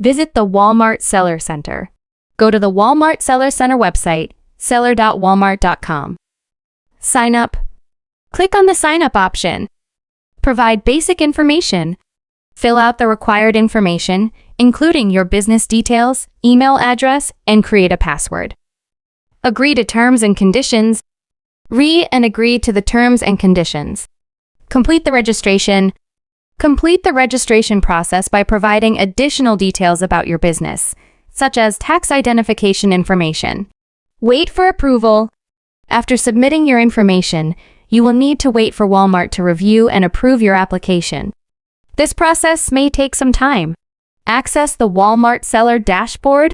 Visit the Walmart Seller Center. Go to the Walmart Seller Center website, seller.walmart.com. Sign up. Click on the Sign Up option. Provide basic information. Fill out the required information, including your business details, email address, and create a password. Agree to terms and conditions. Read and agree to the terms and conditions. Complete the registration. Complete the registration process by providing additional details about your business, such as tax identification information. Wait for approval. After submitting your information, you will need to wait for Walmart to review and approve your application. This process may take some time. Access the Walmart Seller Dashboard.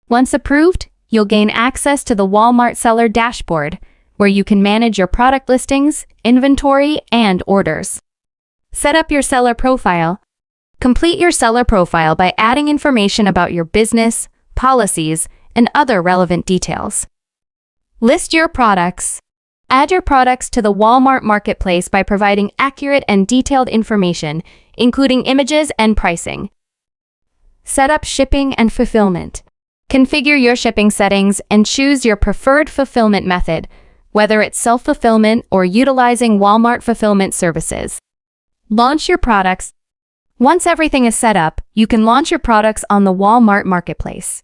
Once approved, you'll gain access to the Walmart Seller Dashboard, where you can manage your product listings, inventory, and orders. Set up your seller profile. Complete your seller profile by adding information about your business, policies, and other relevant details. List your products. Add your products to the Walmart Marketplace by providing accurate and detailed information, including images and pricing. Set up shipping and fulfillment. Configure your shipping settings and choose your preferred fulfillment method, whether it's self-fulfillment or utilizing Walmart fulfillment services. Launch your products. Once everything is set up, you can launch your products on the Walmart Marketplace.